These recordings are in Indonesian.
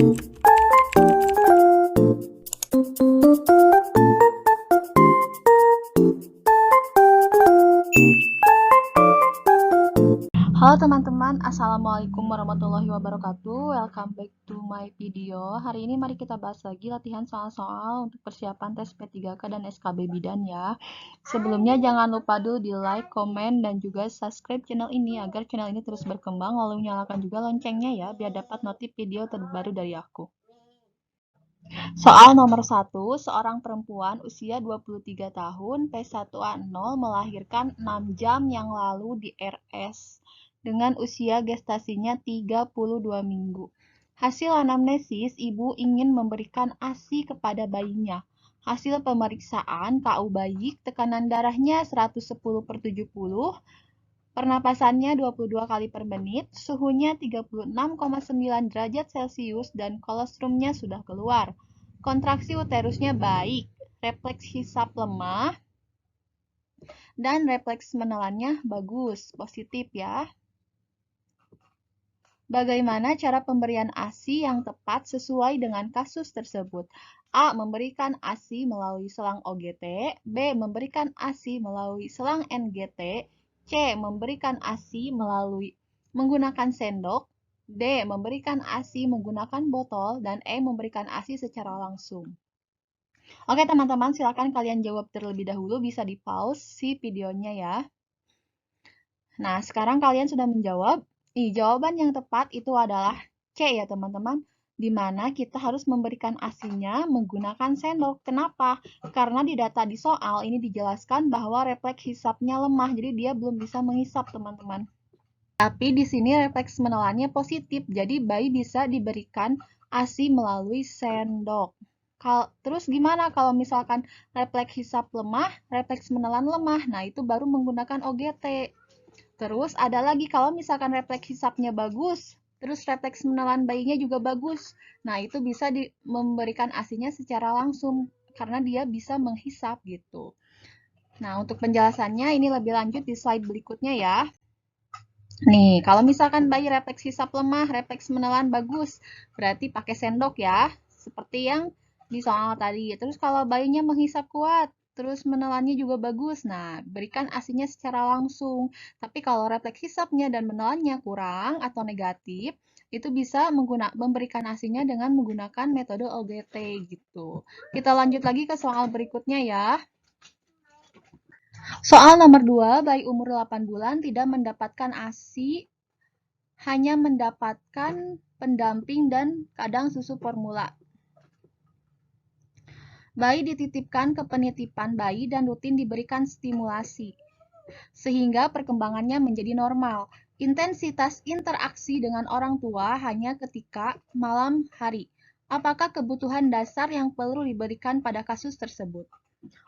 Halo teman-teman, Assalamualaikum warahmatullahi wabarakatuh. Welcome back to my video. Hari ini mari kita bahas lagi latihan soal-soal untuk persiapan tes P3K dan SKB Bidan ya. Sebelumnya jangan lupa dulu di like, komen, dan juga subscribe channel ini agar channel ini terus berkembang. Lalu nyalakan juga loncengnya ya, biar dapat notif video terbaru dari aku. Soal nomor 1, seorang perempuan usia 23 tahun P1A0 melahirkan 6 jam yang lalu di RS dengan usia gestasinya 32 minggu. Hasil anamnesis, ibu ingin memberikan ASI kepada bayinya. Hasil pemeriksaan KU bayi, tekanan darahnya 110/70, pernapasannya 22 kali per menit, suhunya 36,9 derajat Celcius, dan kolostrumnya sudah keluar. Kontraksi uterusnya baik, refleks hisap lemah, dan refleks menelannya bagus, positif ya. Bagaimana cara pemberian ASI yang tepat sesuai dengan kasus tersebut? A. Memberikan ASI melalui selang OGT. B. Memberikan ASI melalui selang NGT. C. Memberikan ASI melalui menggunakan sendok. D. Memberikan ASI menggunakan botol. Dan E. Memberikan ASI secara langsung. Oke teman-teman, silakan kalian jawab terlebih dahulu, bisa di pause si videonya ya. Nah, sekarang kalian sudah menjawab. Jawaban yang tepat itu adalah C ya teman-teman, di mana kita harus memberikan ASI-nya menggunakan sendok. Kenapa? Karena di data di soal ini dijelaskan bahwa refleks hisapnya lemah, jadi dia belum bisa menghisap teman-teman. Tapi di sini refleks menelannya positif, jadi bayi bisa diberikan ASI melalui sendok. Terus gimana kalau misalkan refleks hisap lemah, refleks menelan lemah? Nah, itu baru menggunakan OGT. Terus ada lagi kalau misalkan refleks hisapnya bagus, terus refleks menelan bayinya juga bagus. Nah, itu bisa memberikan ASI-nya secara langsung karena dia bisa menghisap gitu. Nah, untuk penjelasannya ini lebih lanjut di slide berikutnya ya. Nih, kalau misalkan bayi refleks hisap lemah, refleks menelan bagus, berarti pakai sendok ya, seperti yang di soal tadi. Terus kalau bayinya menghisap kuat, terus menelannya juga bagus, nah berikan ASI-nya secara langsung. Tapi kalau refleks hisapnya dan menelannya kurang atau negatif, itu bisa memberikan ASI-nya dengan menggunakan metode OGT gitu. Kita lanjut lagi ke soal berikutnya ya. Soal nomor 2, bayi umur 8 bulan tidak mendapatkan ASI, hanya mendapatkan pendamping dan kadang susu formula. Bayi dititipkan ke penitipan bayi dan rutin diberikan stimulasi, sehingga perkembangannya menjadi normal. Intensitas interaksi dengan orang tua hanya ketika malam hari. Apakah kebutuhan dasar yang perlu diberikan pada kasus tersebut?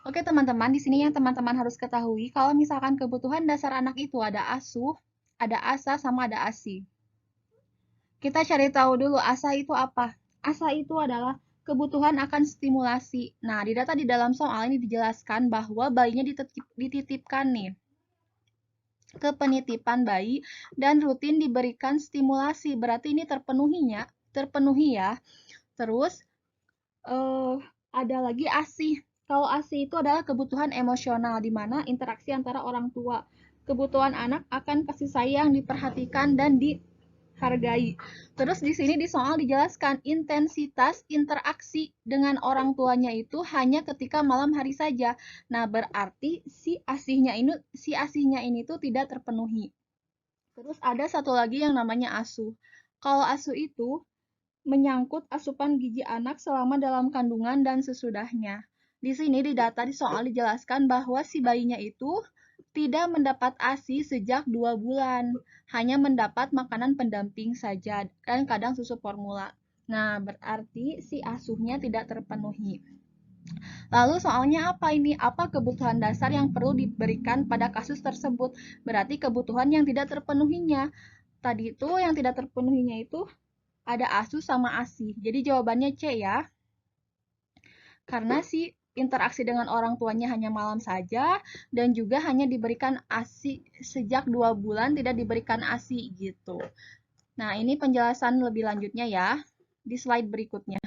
Oke teman-teman, di sini yang teman-teman harus ketahui, kalau misalkan kebutuhan dasar anak itu ada asuh, ada asa, sama ada ASI. Kita cari tahu dulu asa itu apa. Asa itu adalah kebutuhan akan stimulasi. Nah, di data di dalam soal ini dijelaskan bahwa bayinya dititipkan nih ke penitipan bayi dan rutin diberikan stimulasi. Berarti ini terpenuhi ya. Terus ada lagi ASI. Kalau ASI itu adalah kebutuhan emosional, di mana interaksi antara orang tua. Kebutuhan anak akan kasih sayang, diperhatikan, dan dihargai. Terus di sini di soal dijelaskan intensitas interaksi dengan orang tuanya itu hanya ketika malam hari saja. Nah, berarti si ASI-nya ini tuh tidak terpenuhi. Terus ada satu lagi yang namanya asuh. Kalau asuh itu menyangkut asupan gizi anak selama dalam kandungan dan sesudahnya. Di sini di data di soal dijelaskan bahwa si bayinya itu tidak mendapat ASI sejak 2 bulan, hanya mendapat makanan pendamping saja dan kadang susu formula. Nah, berarti si asuhnya tidak terpenuhi. Lalu soalnya apa ini? Apa kebutuhan dasar yang perlu diberikan pada kasus tersebut? Berarti kebutuhan yang tidak terpenuhinya. Tadi itu yang tidak terpenuhinya itu ada ASU sama ASI. Jadi jawabannya C ya. Karena si interaksi dengan orang tuanya hanya malam saja dan juga hanya diberikan ASI sejak 2 bulan, tidak diberikan ASI gitu. Nah, ini penjelasan lebih lanjutnya ya. di slide berikutnya.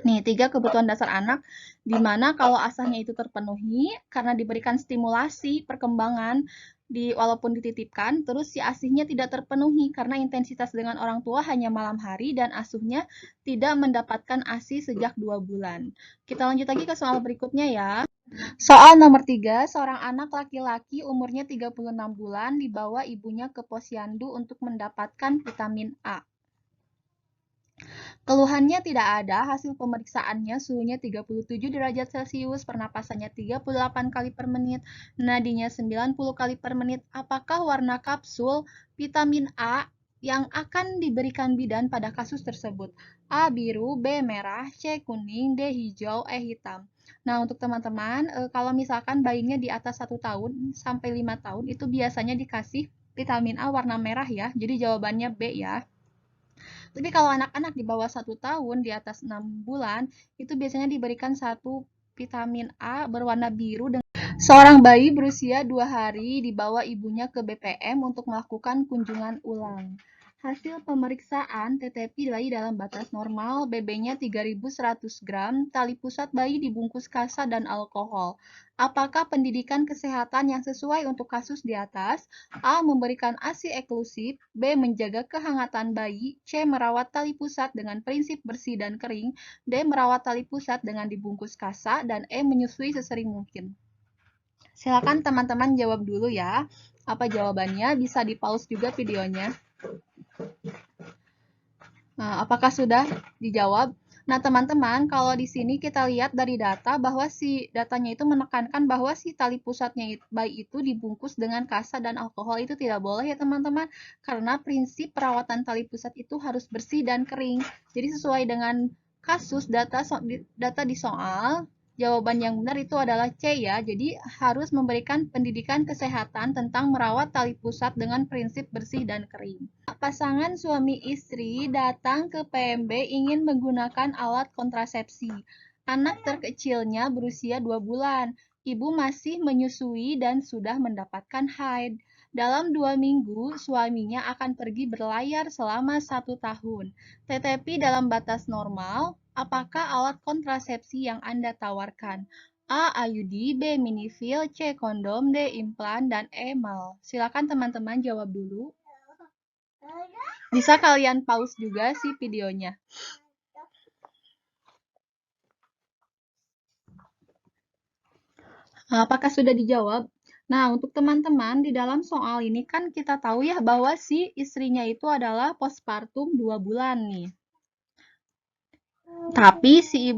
Nih, 3 kebutuhan dasar anak, di mana kalau asahnya itu terpenuhi, karena diberikan stimulasi perkembangan, walaupun dititipkan, terus si asihnya tidak terpenuhi, karena intensitas dengan orang tua hanya malam hari, dan asuhnya tidak mendapatkan ASI sejak 2 bulan. Kita lanjut lagi ke soal berikutnya ya. Soal nomor 3, seorang anak laki-laki umurnya 36 bulan dibawa ibunya ke posyandu untuk mendapatkan vitamin A. Keluhannya tidak ada, hasil pemeriksaannya suhunya 37 derajat Celcius, pernapasannya 38 kali per menit, nadinya 90 kali per menit. Apakah warna kapsul vitamin A yang akan diberikan bidan pada kasus tersebut? A. Biru, B. Merah, C. Kuning, D. Hijau, E. Hitam. Nah, untuk teman-teman, kalau misalkan bayinya di atas 1 tahun sampai 5 tahun, itu biasanya dikasih vitamin A warna merah ya. Jadi jawabannya B ya. Tapi kalau anak-anak di bawah 1 tahun, di atas 6 bulan, itu biasanya diberikan satu vitamin A berwarna biru. Seorang bayi berusia 2 hari dibawa ibunya ke BPM untuk melakukan kunjungan ulang. Hasil pemeriksaan TTP bayi dalam batas normal, BB-nya 3.100 gram, tali pusat bayi dibungkus kasa dan alkohol. Apakah pendidikan kesehatan yang sesuai untuk kasus di atas? A. Memberikan ASI eksklusif, B. Menjaga kehangatan bayi, C. Merawat tali pusat dengan prinsip bersih dan kering, D. Merawat tali pusat dengan dibungkus kasa, dan E. Menyusui sesering mungkin. Silakan teman-teman jawab dulu ya. Apa jawabannya? Bisa di-pause juga videonya. Nah, apakah sudah dijawab? Nah, teman-teman, kalau di sini kita lihat dari data bahwa si datanya itu menekankan bahwa si tali pusatnya bayi itu dibungkus dengan kasa dan alkohol. Itu tidak boleh ya, teman-teman, karena prinsip perawatan tali pusat itu harus bersih dan kering. Jadi sesuai dengan kasus data di soal, jawaban yang benar itu adalah C ya. Jadi harus memberikan pendidikan kesehatan tentang merawat tali pusat dengan prinsip bersih dan kering. Pasangan suami istri datang ke PMB ingin menggunakan alat kontrasepsi. Anak terkecilnya berusia 2 bulan. Ibu masih menyusui dan sudah mendapatkan haid. Dalam 2 minggu, suaminya akan pergi berlayar selama 1 tahun. TTP dalam batas normal. Apakah alat kontrasepsi yang Anda tawarkan? A. IUD, B. Minifil, C. Kondom, D. Implan, dan E. Mal. Silakan teman-teman jawab dulu. Bisa kalian pause juga sih videonya. Apakah sudah dijawab? Nah, untuk teman-teman, di dalam soal ini kan kita tahu ya bahwa si istrinya itu adalah postpartum 2 bulan nih. Tapi si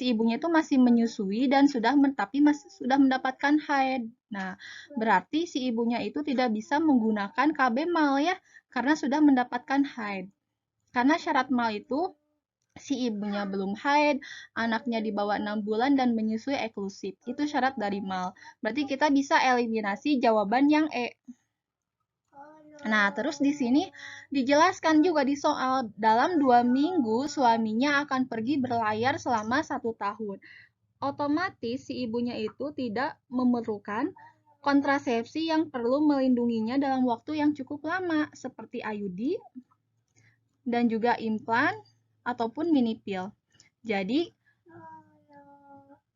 ibunya itu masih menyusui dan masih sudah mendapatkan haid. Nah, berarti si ibunya itu tidak bisa menggunakan KB mal ya, karena sudah mendapatkan haid. Karena syarat mal itu si ibunya belum haid, anaknya di bawah 6 bulan dan menyusui eksklusif. Itu syarat dari mal. Berarti kita bisa eliminasi jawaban yang E. Nah, terus di sini dijelaskan juga di soal, dalam 2 minggu suaminya akan pergi berlayar selama 1 tahun. Otomatis si ibunya itu tidak memerlukan kontrasepsi yang perlu melindunginya dalam waktu yang cukup lama, seperti IUD dan juga implan ataupun minipil. Jadi,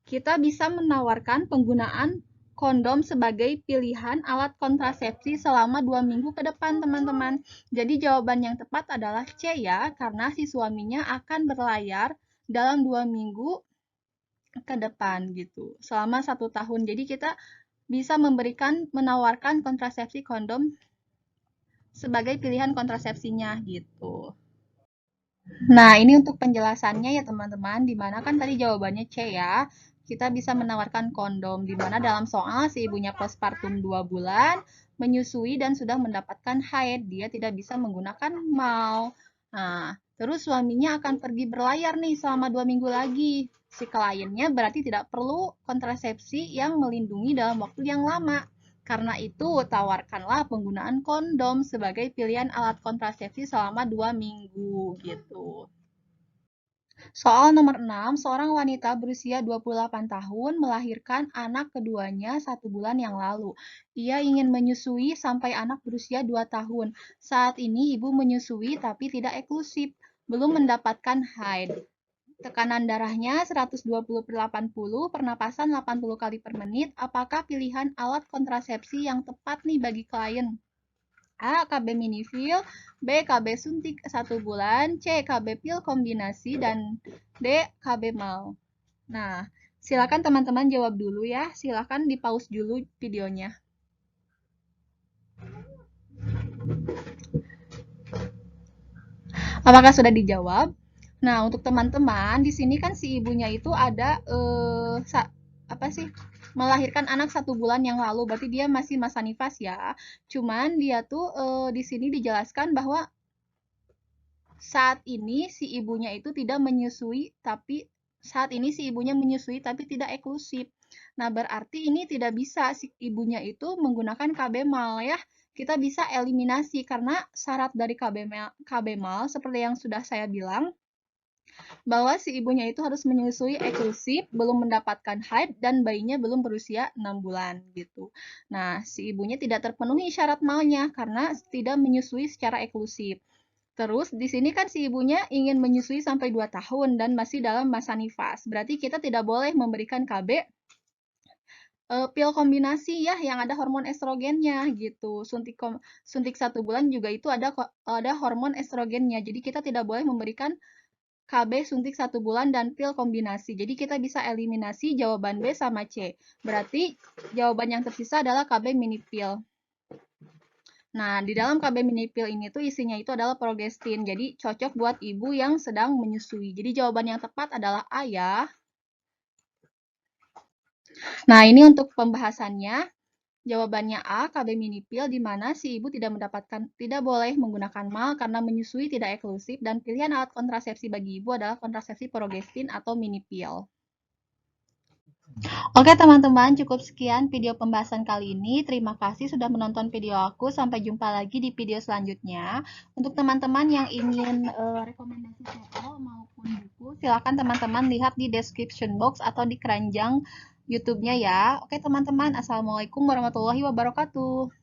kita bisa menawarkan penggunaan kondom sebagai pilihan alat kontrasepsi selama 2 minggu ke depan, teman-teman. Jadi jawaban yang tepat adalah C ya, karena si suaminya akan berlayar dalam 2 minggu ke depan gitu, selama 1 tahun. Jadi kita bisa menawarkan kontrasepsi kondom sebagai pilihan kontrasepsinya gitu. Nah, ini untuk penjelasannya ya teman-teman, dimana kan tadi jawabannya C ya. Kita bisa menawarkan kondom, dimana dalam soal si ibunya postpartum 2 bulan, menyusui dan sudah mendapatkan haid, dia tidak bisa menggunakan mal. Nah, terus suaminya akan pergi berlayar nih selama 2 minggu lagi. Si kliennya berarti tidak perlu kontrasepsi yang melindungi dalam waktu yang lama. Karena itu, tawarkanlah penggunaan kondom sebagai pilihan alat kontrasepsi selama 2 minggu gitu. Soal nomor 6, seorang wanita berusia 28 tahun melahirkan anak keduanya 1 bulan yang lalu. Ia ingin menyusui sampai anak berusia 2 tahun. Saat ini ibu menyusui tapi tidak eksklusif. belum mendapatkan haid. Tekanan darahnya 120/80, pernapasan 80 kali per menit. Apakah pilihan alat kontrasepsi yang tepat nih bagi klien? A. KB minifil, B. KB suntik 1 bulan, C. KB pil kombinasi, dan D. KB mal. Nah, silakan teman-teman jawab dulu ya. Silakan di pause dulu videonya. Apakah sudah dijawab? Nah, untuk teman-teman, di sini kan si ibunya itu ada apa sih? Melahirkan anak 1 bulan yang lalu, berarti dia masih masa nifas ya. Cuman dia tuh di sini dijelaskan bahwa saat ini si ibunya itu tidak menyusui, tapi saat ini si ibunya menyusui tapi tidak eksklusif. Nah, berarti ini tidak bisa si ibunya itu menggunakan KB mal ya. Kita bisa eliminasi karena syarat dari KB mal seperti yang sudah saya bilang bahwa si ibunya itu harus menyusui eksklusif, belum mendapatkan haid, dan bayinya belum berusia 6 bulan gitu. Nah, si ibunya tidak terpenuhi syarat malnya karena tidak menyusui secara eksklusif. Terus di sini kan si ibunya ingin menyusui sampai 2 tahun dan masih dalam masa nifas. Berarti kita tidak boleh memberikan KB pil kombinasi ya yang ada hormon estrogennya gitu. Suntik 1 bulan juga itu ada hormon estrogennya. Jadi kita tidak boleh memberikan KB suntik 1 bulan dan pil kombinasi. Jadi kita bisa eliminasi jawaban B sama C. Berarti jawaban yang tersisa adalah KB mini pil. Nah, di dalam KB mini pil ini tuh isinya itu adalah progestin. Jadi cocok buat ibu yang sedang menyusui. Jadi jawaban yang tepat adalah A ya. Nah, ini untuk pembahasannya. Jawabannya A, KB mini pil, di mana si ibu tidak boleh menggunakan mal karena menyusui tidak eksklusif, dan pilihan alat kontrasepsi bagi ibu adalah kontrasepsi progestin atau mini pil. Oke teman-teman, cukup sekian video pembahasan kali ini. Terima kasih sudah menonton video aku. Sampai jumpa lagi di video selanjutnya. Untuk teman-teman yang ingin rekomendasi soal maupun buku, silakan teman-teman lihat di description box atau di keranjang YouTube-nya ya. Oke teman-teman, Assalamualaikum warahmatullahi wabarakatuh.